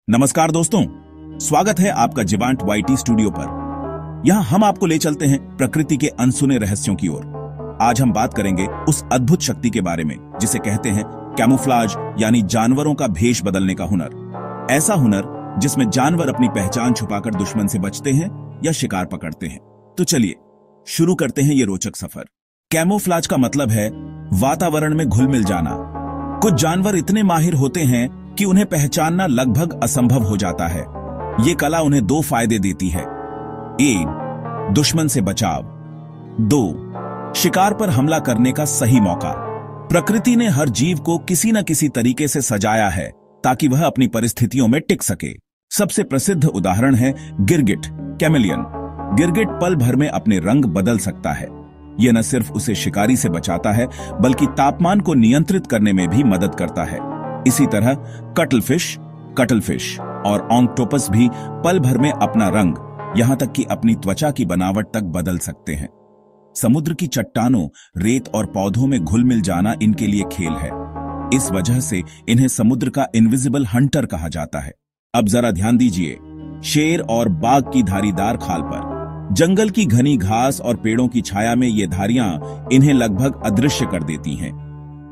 नमस्कार दोस्तों, स्वागत है आपका जिवांट वाईटी स्टूडियो पर। यहाँ हम आपको ले चलते हैं प्रकृति के अनसुने रहस्यों की ओर। आज हम बात करेंगे उस अद्भुत शक्ति के बारे में जिसे कहते हैं कैमोफ्लाज, यानी जानवरों का भेष बदलने का हुनर। ऐसा हुनर जिसमें जानवर अपनी पहचान छुपाकर दुश्मन से बचते हैं या शिकार पकड़ते हैं। तो चलिए शुरू करते हैं ये रोचक सफर। कैमोफ्लाज का मतलब है वातावरण में घुल मिल जाना। कुछ जानवर इतने माहिर होते हैं कि उन्हें पहचानना लगभग असंभव हो जाता है। ये कला उन्हें दो फायदे देती है। 1. दुश्मन से बचाव। 2. शिकार पर हमला करने का सही मौका। प्रकृति ने हर जीव को किसी न किसी तरीके से सजाया है ताकि वह अपनी परिस्थितियों में टिक सके। सबसे प्रसिद्ध उदाहरण है गिरगिट, कैमेलियन। गिरगिट पल भर में अपने रंग बदल सकता है। यह न सिर्फ उसे शिकारी से बचाता है बल्कि तापमान को नियंत्रित करने में भी मदद करता है। इसी तरह कटलफिश और ऑक्टोपस भी पल भर में अपना रंग, यहां तक कि अपनी त्वचा की बनावट तक बदल सकते हैं। समुद्र की चट्टानों, रेत और पौधों में घुल मिल जाना इनके लिए खेल है। इस वजह से इन्हें समुद्र का इनविजिबल हंटर कहा जाता है। अब जरा ध्यान दीजिए, शेर और बाघ की धारीदार खाल पर। जंगल की घनी घास और पेड़ों की छाया में ये धारियां इन्हें लगभग अदृश्य कर देती हैं।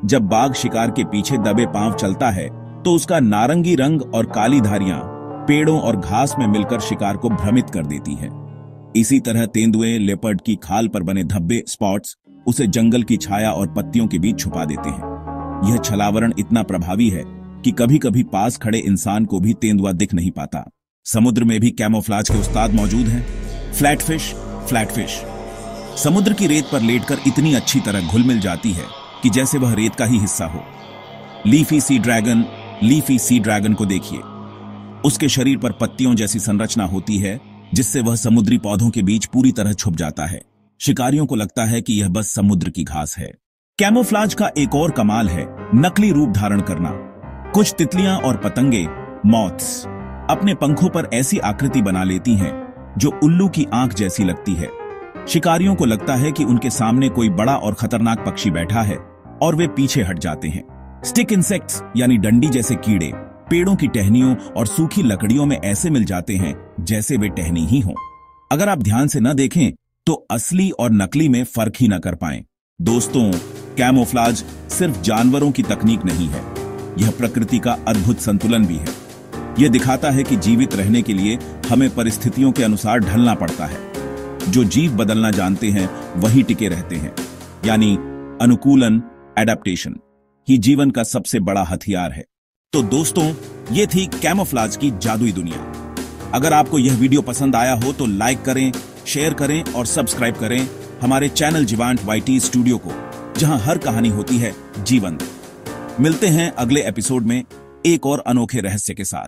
जब बाघ शिकार के पीछे दबे पांव चलता है तो उसका नारंगी रंग और काली धारियां पेड़ों और घास में मिलकर शिकार को भ्रमित कर देती हैं। इसी तरह तेंदुए, लेपर्ड की खाल पर बने धब्बे, स्पॉट्स, उसे जंगल की छाया और पत्तियों के बीच छुपा देते हैं। यह छलावरण इतना प्रभावी है कि कभी कभी पास खड़े इंसान को भी तेंदुआ दिख नहीं पाता। समुद्र में भी कैमोफ्लाज के उस्ताद मौजूद हैं। फ्लैटफिश समुद्र की रेत पर लेटकर इतनी अच्छी तरह घुल मिल जाती है कि जैसे वह रेत का ही हिस्सा हो। लीफी सी ड्रैगन को देखिए। उसके शरीर पर पत्तियों जैसी संरचना होती है जिससे वह समुद्री पौधों के बीच पूरी तरह छुप जाता है। शिकारियों को लगता है कि यह बस समुद्र की घास है। कैमोफ्लाज का एक और कमाल है नकली रूप धारण करना। कुछ तितलियां और पतंगे, मॉथ्स, अपने पंखों पर ऐसी आकृति बना लेती हैं जो उल्लू की आंख जैसी लगती है। शिकारियों को लगता है कि उनके सामने कोई बड़ा और खतरनाक पक्षी बैठा है और वे पीछे हट जाते हैं। स्टिक इंसेक्ट्स यानी डंडी जैसे कीड़े पेड़ों की टहनियों और सूखी लकड़ियों में ऐसे मिल जाते हैं जैसे वे टहनी ही हों। अगर आप ध्यान से न देखें तो असली और नकली में फर्क ही न कर पाएं। दोस्तों, कैमोफ्लाज सिर्फ जानवरों की तकनीक नहीं है, यह प्रकृति का अद्भुत संतुलन भी है। यह दिखाता है कि जीवित रहने के लिए हमें परिस्थितियों के अनुसार ढलना पड़ता है। जो जीव बदलना जानते हैं वही टिके रहते हैं, यानी अनुकूलन, एडेप्टेशन ही जीवन का सबसे बड़ा हथियार है। तो दोस्तों, ये थी कैमोफ्लाज की जादुई दुनिया। अगर आपको यह वीडियो पसंद आया हो तो लाइक करें, शेयर करें और सब्सक्राइब करें हमारे चैनल जिवांट वाईटी स्टूडियो को, जहां हर कहानी होती है जीवंत। मिलते हैं अगले एपिसोड में एक और अनोखे रहस्य के साथ।